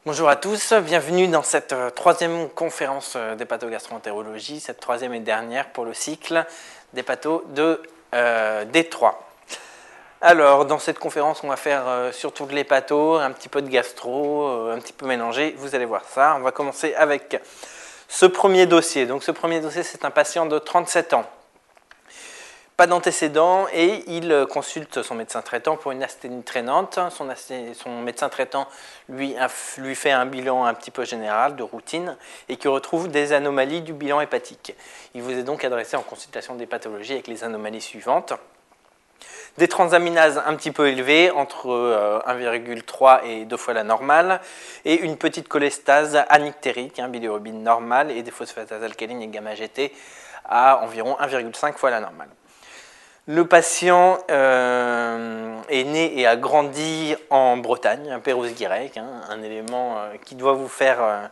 Bonjour à tous, bienvenue dans cette troisième conférence d'hépatogastroentérologie, cette troisième et dernière pour le cycle d'hépato de Détroit. Alors, dans cette conférence, on va faire surtout de l'hépato, un petit peu de gastro, un petit peu mélangé, vous allez voir ça. On va commencer avec ce premier dossier. Donc ce premier dossier, c'est un patient de 37 ans. Pas d'antécédents et il consulte son médecin traitant pour une asthénie traînante. Son médecin traitant lui fait un bilan un petit peu général de routine et qui retrouve des anomalies du bilan hépatique. Il vous est donc adressé en consultation des pathologies avec les anomalies suivantes. Des transaminases un petit peu élevées, entre 1,3 et 2 fois la normale, et une petite cholestase anictérique, bilirubine normale, et des phosphatases alcalines et gamma-GT à environ 1,5 fois la normale. Le patient est né et a grandi en Bretagne, un Pérouse-Guirec, un élément qui doit vous faire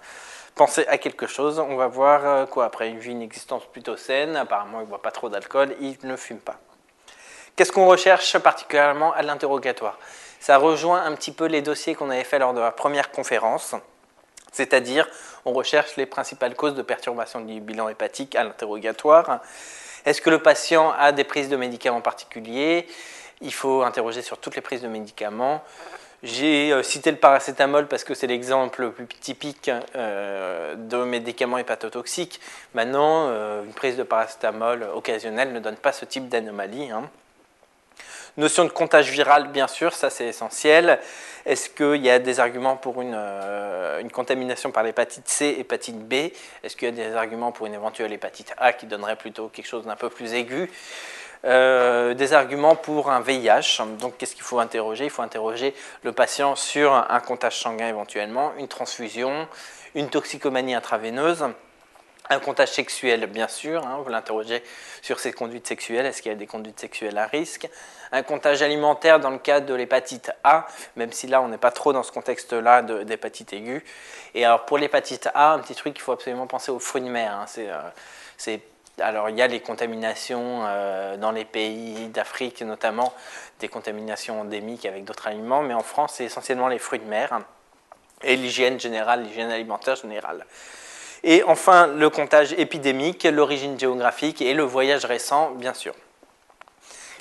penser à quelque chose. On va voir quoi après. Il vit une existence plutôt saine, apparemment il ne boit pas trop d'alcool, il ne fume pas. Qu'est-ce qu'on recherche particulièrement à l'interrogatoire? Ça rejoint un petit peu les dossiers qu'on avait fait lors de la première conférence, c'est-à-dire on recherche les principales causes de perturbation du bilan hépatique à l'interrogatoire. Est-ce que le patient a des prises de médicaments particuliers? Il faut interroger sur toutes les prises de médicaments. J'ai cité le paracétamol parce que c'est l'exemple le plus typique de médicaments hépatotoxiques. Maintenant, une prise de paracétamol occasionnelle ne donne pas ce type d'anomalie. Notion de comptage viral, bien sûr, ça c'est essentiel. Est-ce qu'il y a des arguments pour une contamination par l'hépatite C, hépatite B? Est-ce qu'il y a des arguments pour une éventuelle hépatite A qui donnerait plutôt quelque chose d'un peu plus aigu? Des arguments pour un VIH. Donc qu'est-ce qu'il faut interroger? Il faut interroger le patient sur un comptage sanguin éventuellement, une transfusion, une toxicomanie intraveineuse. Un comptage sexuel, bien sûr, vous l'interrogez sur ses conduites sexuelles, est-ce qu'il y a des conduites sexuelles à risque. Un comptage alimentaire dans le cadre de l'hépatite A, même si là on n'est pas trop dans ce contexte-là d'hépatite aiguë. Et alors pour l'hépatite A, un petit truc qu'il faut absolument penser aux fruits de mer. Alors il y a les contaminations dans les pays d'Afrique notamment, des contaminations endémiques avec d'autres aliments, mais en France c'est essentiellement les fruits de mer et l'hygiène générale, l'hygiène alimentaire générale. Et enfin, le comptage épidémique, l'origine géographique et le voyage récent, bien sûr.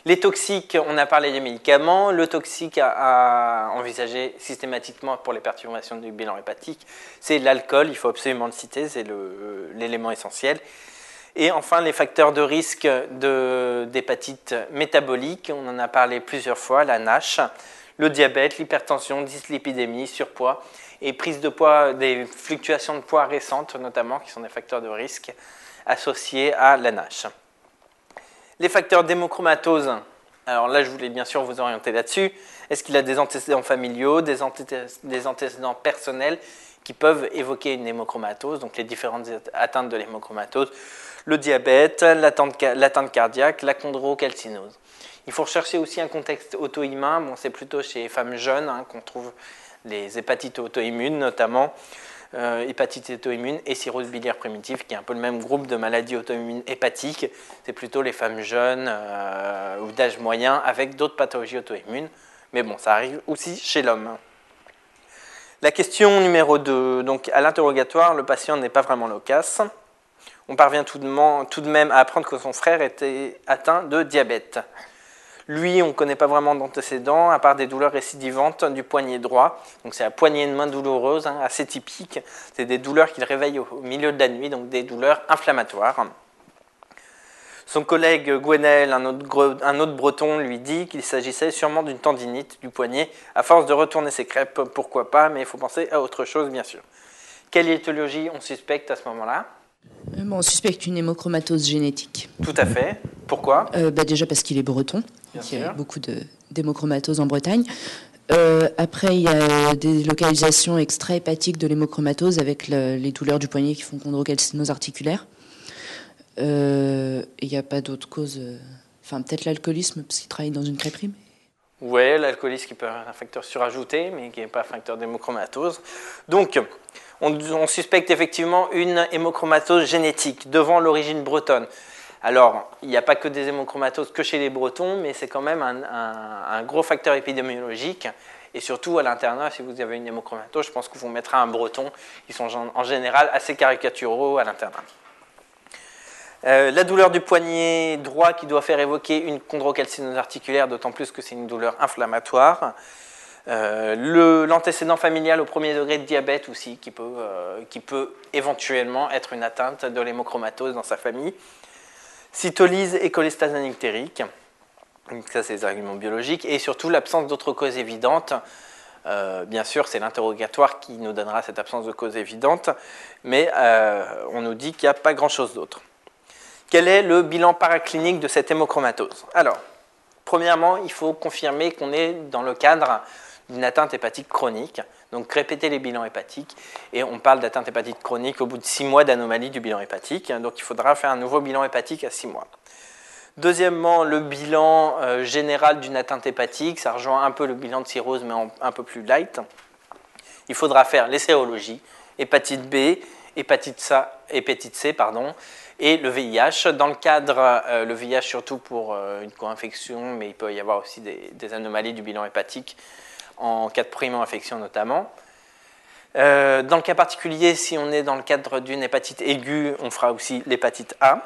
Les toxiques, on a parlé des médicaments. Le toxique à envisager systématiquement pour les perturbations du bilan hépatique, c'est l'alcool, il faut absolument le citer, c'est l'élément essentiel. Et enfin, les facteurs de risque d'hépatite métabolique, on en a parlé plusieurs fois, la NASH, le diabète, l'hypertension, dyslipidémie, surpoids, et prise de poids, des fluctuations de poids récentes notamment, qui sont des facteurs de risque associés à la NASH. Les facteurs d'hémochromatose, alors là je voulais bien sûr vous orienter là-dessus. Est-ce qu'il a des antécédents familiaux, des antécédents personnels qui peuvent évoquer une hémochromatose, donc les différentes atteintes de l'hémochromatose, le diabète, l'atteinte cardiaque, la chondrocalcinose. Il faut rechercher aussi un contexte auto-immun, c'est plutôt chez les femmes jeunes qu'on trouve les hépatites auto-immunes notamment, hépatite auto-immune et cirrhose biliaire primitive, qui est un peu le même groupe de maladies auto-immunes hépatiques. C'est plutôt les femmes jeunes ou d'âge moyen avec d'autres pathologies auto-immunes. Mais bon, ça arrive aussi chez l'homme. La question numéro 2. Donc, à l'interrogatoire, le patient n'est pas vraiment loquace. On parvient tout de même à apprendre que son frère était atteint de diabète. Lui, on ne connaît pas vraiment d'antécédents, à part des douleurs récidivantes du poignet droit. Donc c'est la poignée de main douloureuse, assez typique. C'est des douleurs qu'il réveille au milieu de la nuit, donc des douleurs inflammatoires. Son collègue Gwenaël, un autre breton, lui dit qu'il s'agissait sûrement d'une tendinite du poignet. À force de retourner ses crêpes, pourquoi pas, mais il faut penser à autre chose, bien sûr. Quelle étiologie on suspecte à ce moment-là? On suspecte une hémochromatose génétique. Tout à fait. Pourquoi? Déjà parce qu'il est breton. Il y a beaucoup d'hémochromatose en Bretagne. Après, il y a des localisations extra-hépatiques de l'hémochromatose avec les douleurs du poignet qui font chondrocalcinose articulaire. Il n'y a pas d'autres causes. Peut-être l'alcoolisme, parce qu'il travaille dans une crêperie. Oui, l'alcoolisme qui peut être un facteur surajouté, mais qui n'est pas un facteur d'hémochromatose. Donc, on suspecte effectivement une hémochromatose génétique devant l'origine bretonne. Alors, il n'y a pas que des hémochromatoses que chez les Bretons, mais c'est quand même un gros facteur épidémiologique. Et surtout à l'internat, si vous avez une hémochromatose, je pense que vous mettrez un breton. Ils sont en général assez caricaturaux à l'internat. La douleur du poignet droit qui doit faire évoquer une chondrocalcinose articulaire, d'autant plus que c'est une douleur inflammatoire. L'antécédent familial au premier degré de diabète aussi, qui peut éventuellement être une atteinte de l'hémochromatose dans sa famille. Cytolyse et cholestase anictérique, ça c'est des arguments biologiques, et surtout l'absence d'autres causes évidentes. Bien sûr, c'est l'interrogatoire qui nous donnera cette absence de cause évidente, mais on nous dit qu'il n'y a pas grand-chose d'autre. Quel est le bilan paraclinique de cette hémochromatose? Alors, premièrement, il faut confirmer qu'on est dans le cadre d'une atteinte hépatique chronique, donc répéter les bilans hépatiques, et on parle d'atteinte hépatique chronique au bout de 6 mois d'anomalie du bilan hépatique, donc il faudra faire un nouveau bilan hépatique à 6 mois. Deuxièmement, le bilan général d'une atteinte hépatique, ça rejoint un peu le bilan de cirrhose, mais un peu plus light. Il faudra faire les sérologies, hépatite B, hépatite C, et le VIH. Dans le cadre, le VIH surtout pour une co-infection, mais il peut y avoir aussi des anomalies du bilan hépatique en cas de primo-infection notamment. Dans le cas particulier, si on est dans le cadre d'une hépatite aiguë, on fera aussi l'hépatite A.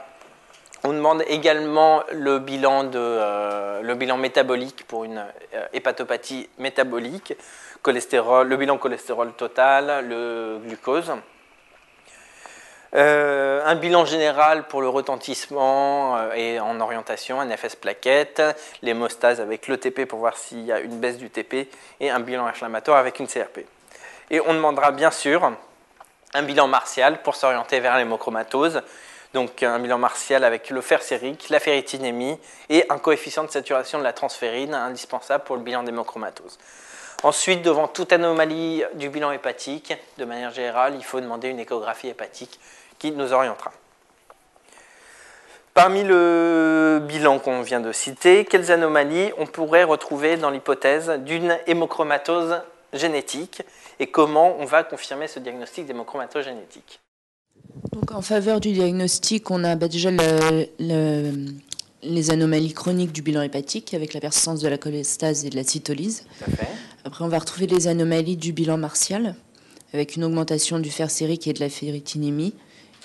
On demande également le bilan métabolique pour une hépatopathie métabolique, le bilan cholestérol total, le glucose. Un bilan général pour le retentissement et en orientation, un FS plaquette, l'hémostase avec l'ETP pour voir s'il y a une baisse du TP et un bilan inflammatoire avec une CRP. Et on demandera bien sûr un bilan martial pour s'orienter vers l'hémochromatose, donc un bilan martial avec le fer sérique, la ferritinémie et un coefficient de saturation de la transférine indispensable pour le bilan d'hémochromatose. Ensuite, devant toute anomalie du bilan hépatique, de manière générale, il faut demander une échographie hépatique qui nous orientera. Parmi le bilan qu'on vient de citer, quelles anomalies on pourrait retrouver dans l'hypothèse d'une hémochromatose génétique et comment on va confirmer ce diagnostic d'hémochromatose génétique? Donc, en faveur du diagnostic, on a déjà les anomalies chroniques du bilan hépatique avec la persistance de la cholestase et de la cytolyse. Tout à fait. Après, on va retrouver les anomalies du bilan martial avec une augmentation du fer sérique et de la ferritinémie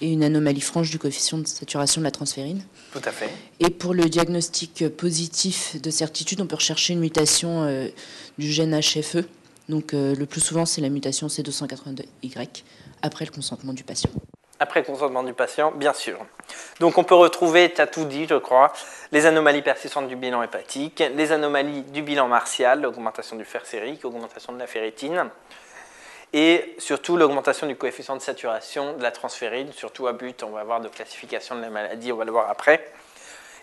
et une anomalie franche du coefficient de saturation de la transférine. Tout à fait. Et pour le diagnostic positif de certitude, on peut rechercher une mutation du gène HFE. Donc, le plus souvent, c'est la mutation C282Y après le consentement du patient. Après consentement du patient, bien sûr. Donc on peut retrouver, tu as tout dit je crois, les anomalies persistantes du bilan hépatique, les anomalies du bilan martial, augmentation du fer sérique, augmentation de la ferritine, et surtout l'augmentation du coefficient de saturation de la transférine, surtout à but, on va voir de classification de la maladie, on va le voir après.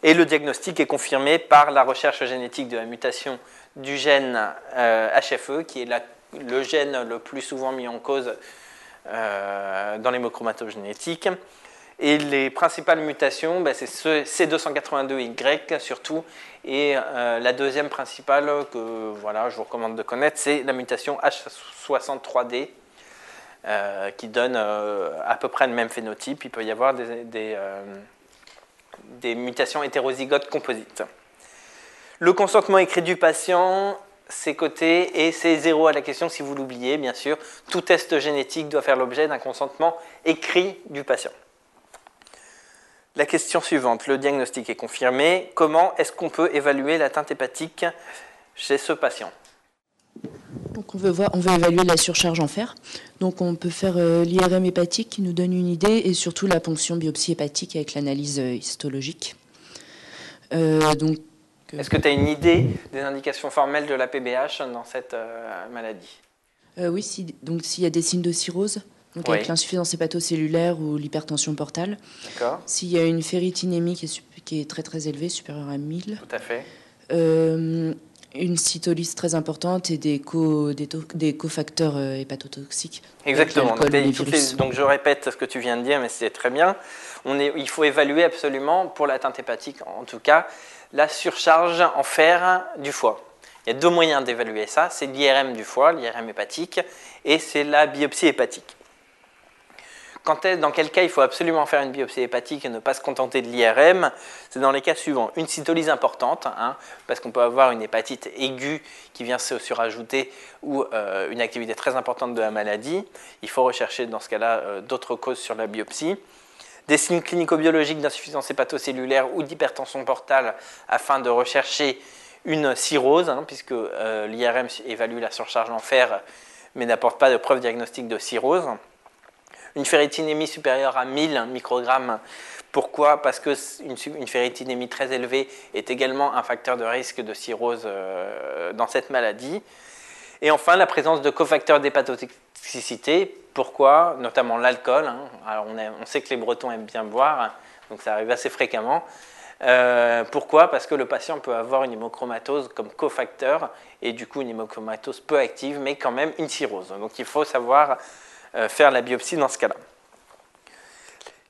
Et le diagnostic est confirmé par la recherche génétique de la mutation du gène HFE, qui est le gène le plus souvent mis en cause dans l'hémochromatose génétique. Et les principales mutations, c'est ce C282Y surtout, et la deuxième principale que je vous recommande de connaître, c'est la mutation H63D, qui donne à peu près le même phénotype. Il peut y avoir des mutations hétérozygotes composites. Le consentement écrit du patient, c'est coté et c'est 0 à la question si vous l'oubliez, bien sûr. Tout test génétique doit faire l'objet d'un consentement écrit du patient. La question suivante, le diagnostic est confirmé. Comment est-ce qu'on peut évaluer l'atteinte hépatique chez ce patient? Donc on veut évaluer la surcharge en fer. Donc on peut faire l'IRM hépatique qui nous donne une idée et surtout la ponction biopsie hépatique avec l'analyse histologique. Est-ce que tu as une idée des indications formelles de la PBH dans cette maladie? Oui, s'il y a des signes de cirrhose, donc avec l'insuffisance hépatocellulaire ou l'hypertension portale. D'accord. S'il y a une ferritinémie qui est très très élevée, supérieure à 1000. Tout à fait. Une cytolyse très importante et des cofacteurs hépatotoxiques. Exactement. Donc je répète ce que tu viens de dire, mais c'est très bien. Il faut évaluer absolument, pour l'atteinte hépatique en tout cas, la surcharge en fer du foie. Il y a deux moyens d'évaluer ça, c'est l'IRM du foie, l'IRM hépatique, et c'est la biopsie hépatique. Dans quel cas il faut absolument faire une biopsie hépatique et ne pas se contenter de l'IRM? C'est dans les cas suivants. Une cytolyse importante, parce qu'on peut avoir une hépatite aiguë qui vient se surajouter ou une activité très importante de la maladie. Il faut rechercher dans ce cas-là d'autres causes sur la biopsie. Des signes clinico-biologiques d'insuffisance hépatocellulaire ou d'hypertension portale afin de rechercher une cirrhose, puisque l'IRM évalue la surcharge en fer mais n'apporte pas de preuve diagnostique de cirrhose. Une ferritinémie supérieure à 1000 microgrammes. Pourquoi? Parce qu'une ferritinémie très élevée est également un facteur de risque de cirrhose dans cette maladie. Et enfin, la présence de cofacteurs d'hépatotoxicité. Pourquoi? Notamment l'alcool. Alors on sait que les Bretons aiment bien boire, donc ça arrive assez fréquemment. Pourquoi? Parce que le patient peut avoir une hémochromatose comme cofacteur, et du coup une hémochromatose peu active, mais quand même une cirrhose. Donc il faut savoir faire la biopsie dans ce cas-là.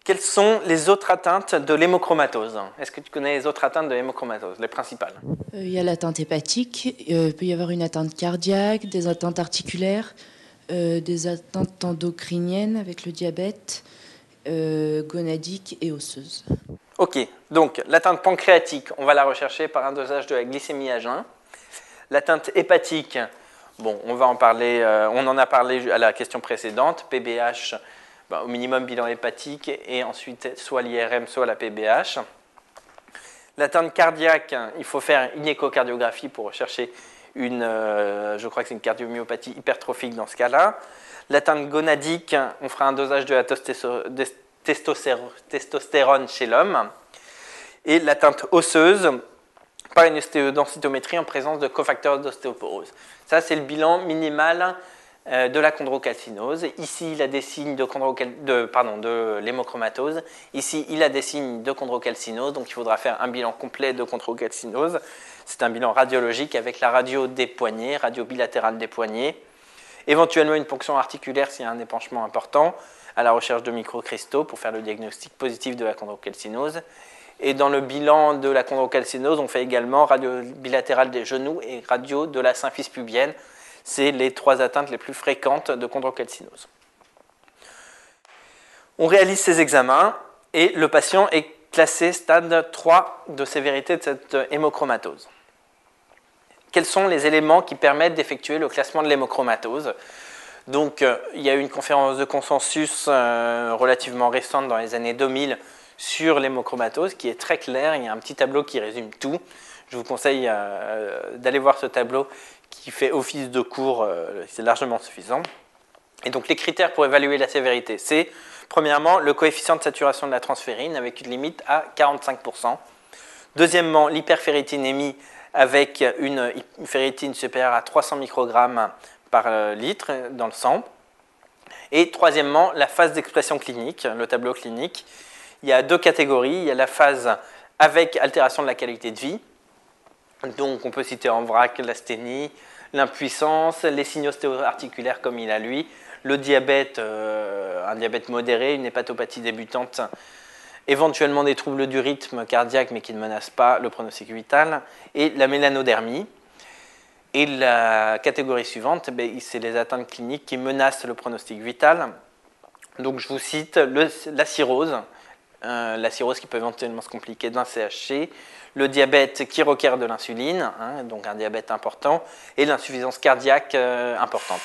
Quelles sont les autres atteintes de l'hémochromatose? Est-ce que tu connais les autres atteintes de l'hémochromatose, les principales? Il y a l'atteinte hépatique, il peut y avoir une atteinte cardiaque, des atteintes articulaires, des atteintes endocriniennes avec le diabète, gonadique et osseuse. Ok, donc l'atteinte pancréatique, on va la rechercher par un dosage de la glycémie à jeun. L'atteinte hépatique, bon, on va en parler, on en a parlé à la question précédente, PBH, au minimum bilan hépatique, et ensuite soit l'IRM, soit la PBH. L'atteinte cardiaque, il faut faire une échocardiographie pour rechercher je crois que c'est une cardiomyopathie hypertrophique dans ce cas-là. L'atteinte gonadique, on fera un dosage de la testostérone chez l'homme. Et l'atteinte osseuse, par une densitométrie en présence de cofacteurs d'ostéoporose. Ça, c'est le bilan minimal de la chondrocalcinose. Ici, il a des signes de l'hémochromatose. Ici, il a des signes de chondrocalcinose. Donc, il faudra faire un bilan complet de chondrocalcinose. C'est un bilan radiologique avec la radio des poignets, radio bilatérale des poignets. Éventuellement, une ponction articulaire s'il y a un épanchement important, à la recherche de microcristaux pour faire le diagnostic positif de la chondrocalcinose. Et dans le bilan de la chondrocalcinose, on fait également radio bilatérale des genoux et radio de la symphyse pubienne. C'est les 3 atteintes les plus fréquentes de chondrocalcinose. On réalise ces examens et le patient est classé stade 3 de sévérité de cette hémochromatose. Quels sont les éléments qui permettent d'effectuer le classement de l'hémochromatose? Donc, il y a eu une conférence de consensus relativement récente dans les années 2000 sur l'hémochromatose qui est très claire. Il y a un petit tableau qui résume tout. Je vous conseille d'aller voir ce tableau qui fait office de cours, c'est largement suffisant. Et donc les critères pour évaluer la sévérité, c'est premièrement le coefficient de saturation de la transférine avec une limite à 45%. Deuxièmement, l'hyperferritinémie avec une ferritine supérieure à 300 microgrammes par litre dans le sang. Et troisièmement, la phase d'expression clinique, le tableau clinique. Il y a 2 catégories. Il y a la phase avec altération de la qualité de vie. Donc on peut citer en vrac l'asthénie, l'impuissance, les signes ostéo-articulaires comme il a lui, le diabète, un diabète modéré, une hépatopathie débutante, éventuellement des troubles du rythme cardiaque mais qui ne menacent pas le pronostic vital, et la mélanodermie. Et la catégorie suivante, c'est les atteintes cliniques qui menacent le pronostic vital. Donc je vous cite la cirrhose qui peut éventuellement se compliquer d'un CHC, le diabète qui requiert de l'insuline, donc un diabète important, et l'insuffisance cardiaque importante.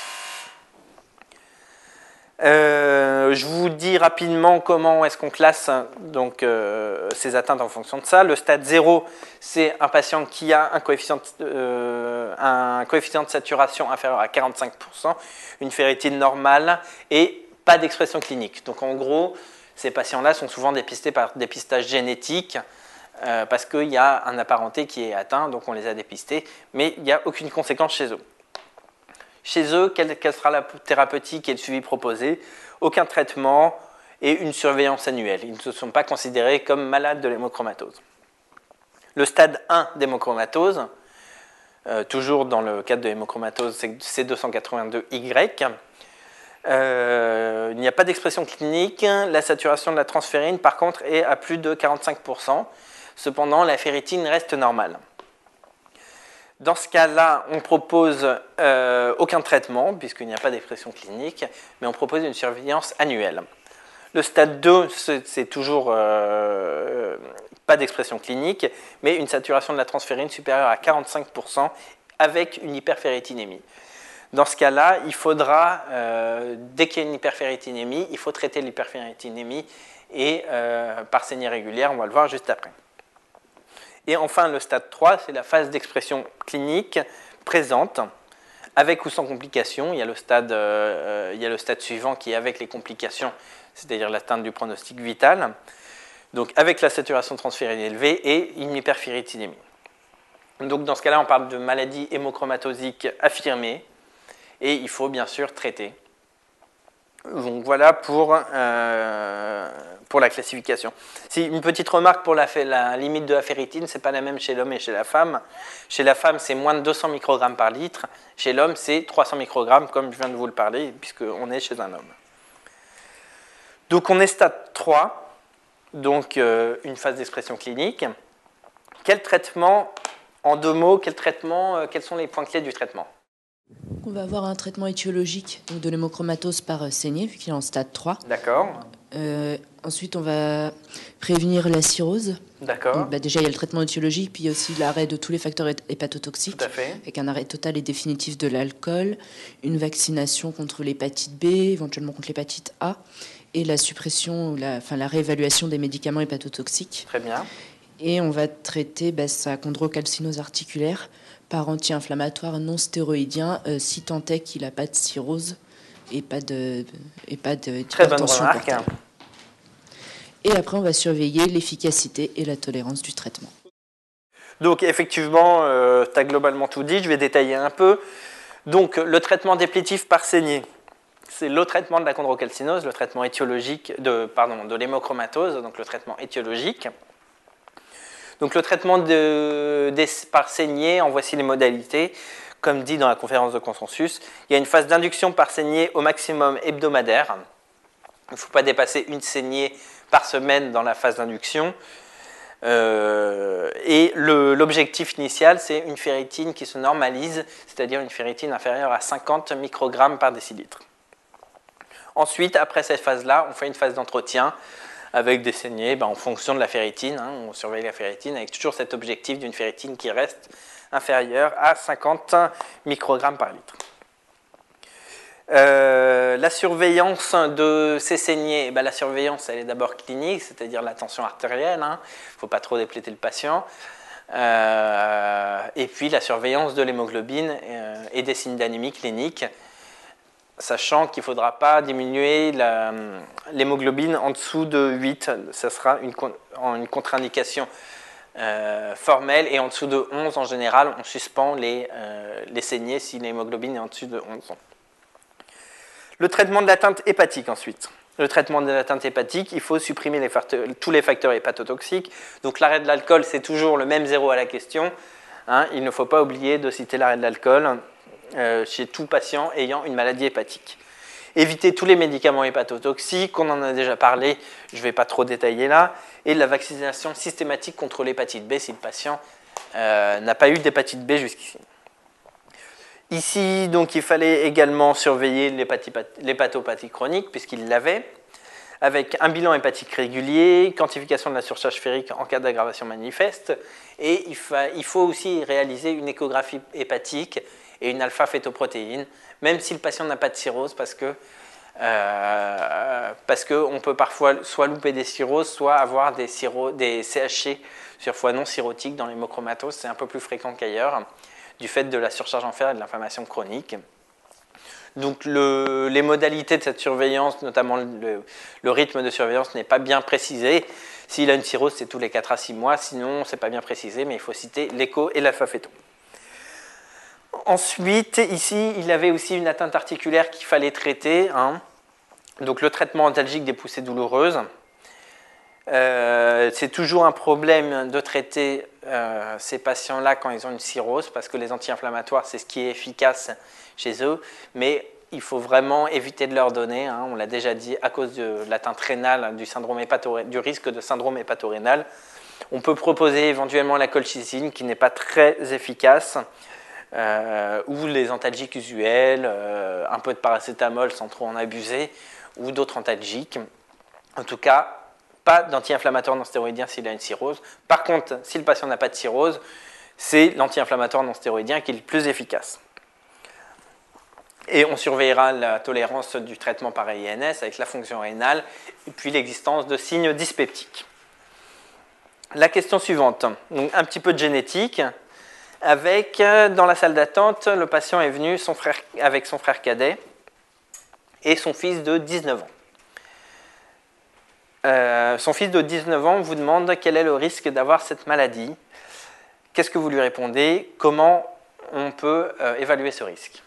Je vous dis rapidement comment est-ce qu'on classe donc, ces atteintes en fonction de ça. Le stade 0, c'est un patient qui a un coefficient de saturation inférieur à 45%, une ferritine normale et pas d'expression clinique. Donc en gros, ces patients-là sont souvent dépistés par dépistage génétique parce qu'il y a un apparenté qui est atteint, donc on les a dépistés, mais il n'y a aucune conséquence chez eux. Chez eux, quelle sera la thérapeutique et le suivi proposé? Aucun traitement et une surveillance annuelle. Ils ne sont pas considérés comme malades de l'hémochromatose. Le stade 1 d'hémochromatose, toujours dans le cadre de l'hémochromatose C282Y, il n'y a pas d'expression clinique. La saturation de la transférine, par contre, est à plus de 45%. Cependant, la ferritine reste normale. Dans ce cas-là, on propose aucun traitement, puisqu'il n'y a pas d'expression clinique, mais on propose une surveillance annuelle. Le stade 2, c'est toujours pas d'expression clinique, mais une saturation de la transférine supérieure à 45% avec une hyperferritinémie. Dans ce cas-là, il faudra, dès qu'il y a une hyperferritinémie, il faut traiter l'hyperferritinémie et par saignée régulière, on va le voir juste après. Et enfin, le stade 3, c'est la phase d'expression clinique présente, avec ou sans complications. Il y a le stade suivant qui est avec les complications, c'est-à-dire l'atteinte du pronostic vital. Donc avec la saturation transférine élevée et une hyperferritinémie. Donc dans ce cas-là, on parle de maladie hémochromatosique affirmée et il faut bien sûr traiter. Donc voilà pour la classification. Une petite remarque pour la limite de la ferritine, ce n'est pas la même chez l'homme et chez la femme. Chez la femme, c'est moins de 200 microgrammes par litre. Chez l'homme, c'est 300 microgrammes, comme je viens de vous le parler, puisqu'on est chez un homme. Donc on est stade 3, donc une phase d'expression clinique. Quel traitement, en 2 mots, quels sont les points clés du traitement? On va avoir un traitement étiologique donc de l'hémochromatose par saignée, vu qu'il est en stade 3. D'accord. Ensuite, on va prévenir la cirrhose. D'accord. Donc, déjà, il y a le traitement étiologique, puis il y a aussi l'arrêt de tous les facteurs hépatotoxiques. Tout à fait. Avec un arrêt total et définitif de l'alcool, une vaccination contre l'hépatite B, éventuellement contre l'hépatite A, et la suppression, la réévaluation des médicaments hépatotoxiques. Très bien. Et on va traiter sa chondrocalcinose articulaire par anti-inflammatoire non stéroïdien, si tant est qu'il n'a pas de cirrhose et pas de Très bonne hypertension remarque. portable. Et après, on va surveiller l'efficacité et la tolérance du traitement. Donc effectivement, tu as globalement tout dit, je vais détailler un peu. Donc le traitement déplétif par saignée, c'est le traitement de la chondrocalcinose, le traitement étiologique de l'hémochromatose, donc le traitement étiologique. Donc le traitement par saignée, en voici les modalités. Comme dit dans la conférence de consensus, il y a une phase d'induction par saignée au maximum hebdomadaire. Il ne faut pas dépasser une saignée par semaine dans la phase d'induction. Et l'objectif initial, c'est une ferritine qui se normalise, c'est-à-dire une ferritine inférieure à 50 microgrammes par décilitre. Ensuite, après cette phase-là, on fait une phase d'entretien avec des saignées en fonction de la ferritine. On surveille la ferritine avec toujours cet objectif d'une ferritine qui reste inférieure à 50 microgrammes par litre. La surveillance de ces saignées, la surveillance elle est d'abord clinique, c'est-à-dire la tension artérielle, il ne faut pas trop dépléter le patient, et puis la surveillance de l'hémoglobine et des signes d'anémie clinique, sachant qu'il ne faudra pas diminuer l'hémoglobine en dessous de 8, ça sera une contre-indication formelle, et en dessous de 11 en général, on suspend les saignées si l'hémoglobine est en dessous de 11. Le traitement de l'atteinte hépatique ensuite. Le traitement de l'atteinte hépatique, il faut supprimer tous les facteurs hépatotoxiques. Donc l'arrêt de l'alcool, c'est toujours le même 0 à la question. Il ne faut pas oublier de citer l'arrêt de l'alcool chez tout patient ayant une maladie hépatique. Éviter tous les médicaments hépatotoxiques, on en a déjà parlé, je ne vais pas trop détailler là. Et la vaccination systématique contre l'hépatite B si le patient n'a pas eu d'hépatite B jusqu'ici. Ici, donc, il fallait également surveiller l'hépatopathie chronique, puisqu'il l'avait, avec un bilan hépatique régulier, quantification de la surcharge férique en cas d'aggravation manifeste, et il faut aussi réaliser une échographie hépatique et une alpha-fétoprotéine, même si le patient n'a pas de cirrhose, parce qu'on peut parfois soit louper des cirrhoses, soit avoir des CHC sur foie non cirrhotique dans l'hémochromatose, c'est un peu plus fréquent qu'ailleurs, du fait de la surcharge en fer et de l'inflammation chronique. Donc les modalités de cette surveillance, notamment le rythme de surveillance n'est pas bien précisé. S'il a une cirrhose, c'est tous les 4 à 6 mois, sinon ce n'est pas bien précisé, mais il faut citer l'écho et l'alpha-féto. Ensuite, ici, il avait aussi une atteinte articulaire qu'il fallait traiter. Donc le traitement antalgique des poussées douloureuses. C'est toujours un problème de traiter ces patients-là quand ils ont une cirrhose, parce que les anti-inflammatoires, c'est ce qui est efficace chez eux, mais il faut vraiment éviter de leur donner, on l'a déjà dit, à cause de l'atteinte rénale, du risque de syndrome hépatorénal. On peut proposer éventuellement la colchicine, qui n'est pas très efficace, ou les antalgiques usuels, un peu de paracétamol sans trop en abuser, ou d'autres antalgiques. En tout cas, pas d'anti-inflammatoire non stéroïdien s'il a une cirrhose. Par contre, si le patient n'a pas de cirrhose, c'est l'anti-inflammatoire non stéroïdien qui est le plus efficace. Et on surveillera la tolérance du traitement par INS avec la fonction rénale et puis l'existence de signes dyspeptiques. La question suivante, donc un petit peu de génétique. Avec, dans la salle d'attente, le patient est venu avec son frère cadet et son fils de 19 ans. Son fils de 19 ans vous demande quel est le risque d'avoir cette maladie. Qu'est-ce que vous lui répondez? Comment on peut évaluer ce risque?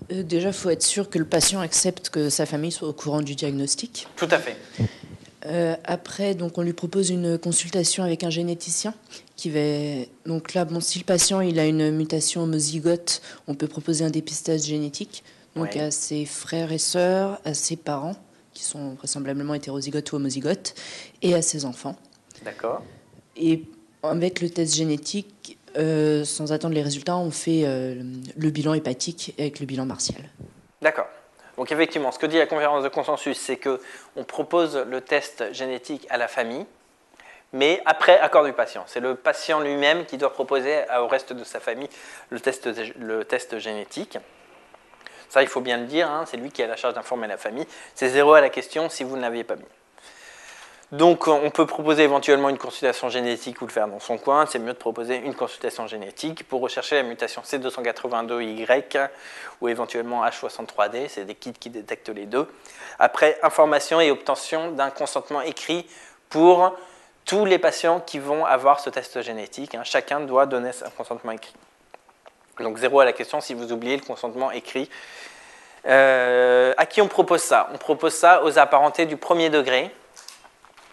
Déjà, il faut être sûr que le patient accepte que sa famille soit au courant du diagnostic. Tout à fait. Après, donc, on lui propose une consultation avec un généticien. Donc là, si le patient il a une mutation homozygote, on peut proposer un dépistage génétique. Donc à ses frères et sœurs, à ses parents, qui sont vraisemblablement hétérozygotes ou homozygotes, et à ses enfants. D'accord. Et avec le test génétique, sans attendre les résultats, on fait le bilan hépatique avec le bilan martial. D'accord. Donc effectivement, ce que dit la conférence de consensus, c'est qu'on propose le test génétique à la famille, mais après accord du patient. C'est le patient lui-même qui doit proposer au reste de sa famille le test génétique. Ça, il faut bien le dire, hein, c'est lui qui a la charge d'informer la famille. C'est 0 à la question si vous ne l'aviez pas mis. Donc, on peut proposer éventuellement une consultation génétique ou le faire dans son coin. C'est mieux de proposer une consultation génétique pour rechercher la mutation C282Y ou éventuellement H63D. C'est des kits qui détectent les deux. Après, information et obtention d'un consentement écrit pour tous les patients qui vont avoir ce test génétique. Hein. Chacun doit donner un consentement écrit. Donc 0 à la question si vous oubliez le consentement écrit. À qui on propose ça? On propose ça aux apparentés du premier degré.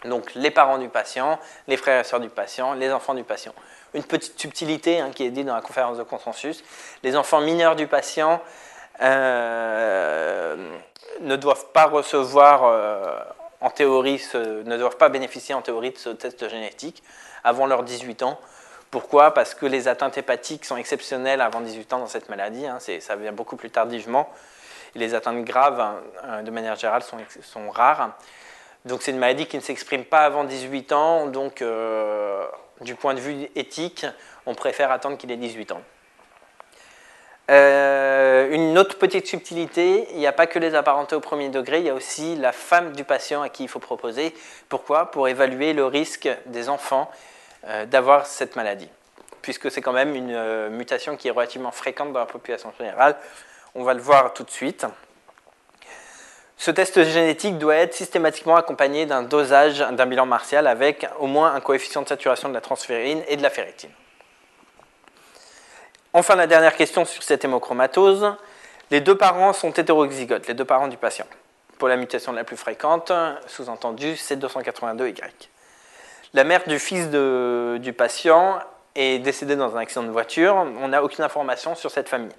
Donc les parents du patient, les frères et sœurs du patient, les enfants du patient. Une petite subtilité qui est dite dans la conférence de consensus, les enfants mineurs du patient ne doivent pas recevoir en théorie, ne doivent pas bénéficier en théorie de ce test génétique avant leurs 18 ans. Pourquoi? Parce que les atteintes hépatiques sont exceptionnelles avant 18 ans dans cette maladie, ça vient beaucoup plus tardivement. Et les atteintes graves, de manière générale, sont rares. Donc c'est une maladie qui ne s'exprime pas avant 18 ans, donc du point de vue éthique, on préfère attendre qu'il ait 18 ans. Une autre petite subtilité, il n'y a pas que les apparentés au premier degré, il y a aussi la femme du patient à qui il faut proposer. Pourquoi? Pour évaluer le risque des enfants d'avoir cette maladie, puisque c'est quand même une mutation qui est relativement fréquente dans la population générale. On va le voir tout de suite. Ce test génétique doit être systématiquement accompagné d'un dosage, d'un bilan martial avec au moins un coefficient de saturation de la transférine et de la ferritine. Enfin, la dernière question sur cette hémochromatose. Les deux parents sont hétérozygotes, les deux parents du patient. Pour la mutation la plus fréquente, sous-entendu, c'est C282Y. La mère du fils du patient est décédée dans un accident de voiture. On n'a aucune information sur cette famille.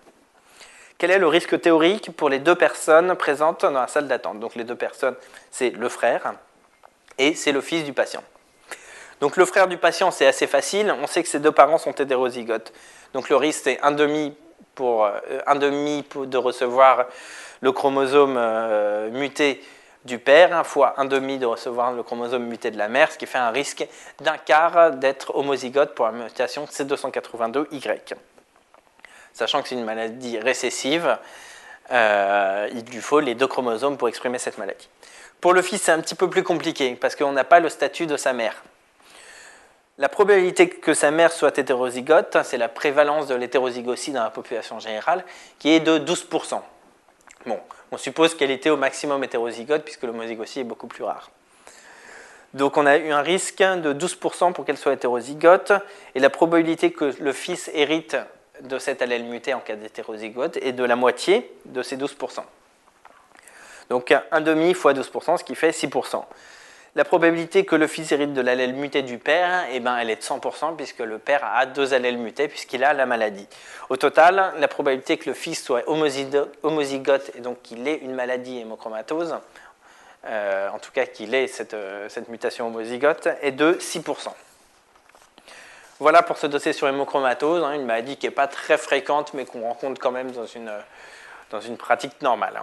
Quel est le risque théorique pour les deux personnes présentes dans la salle d'attente? Donc les deux personnes, c'est le frère et c'est le fils du patient. Donc le frère du patient, c'est assez facile. On sait que ses deux parents sont hétérozygotes. Donc le risque, c'est un demi de recevoir le chromosome muté du père, fois un demi de recevoir le chromosome muté de la mère, ce qui fait un risque d'un quart d'être homozygote pour la mutation C282Y. Sachant que c'est une maladie récessive, il lui faut les deux chromosomes pour exprimer cette maladie. Pour le fils, c'est un petit peu plus compliqué, parce qu'on n'a pas le statut de sa mère. La probabilité que sa mère soit hétérozygote, c'est la prévalence de l'hétérozygotie dans la population générale, qui est de 12%. Bon, on suppose qu'elle était au maximum hétérozygote, puisque l'homozygotie est beaucoup plus rare. Donc on a eu un risque de 12% pour qu'elle soit hétérozygote, et la probabilité que le fils hérite de cet allèle muté en cas d'hétérozygote est de la moitié de ces 12%. Donc un demi fois 12%, ce qui fait 6%. La probabilité que le fils hérite de l'allèle muté du père, elle est de 100% puisque le père a deux allèles mutés puisqu'il a la maladie. Au total, la probabilité que le fils soit homozygote et donc qu'il ait une maladie hémochromatose, en tout cas qu'il ait cette mutation homozygote, est de 6%. Voilà pour ce dossier sur l'hémochromatose, une maladie qui n'est pas très fréquente mais qu'on rencontre quand même dans une pratique normale.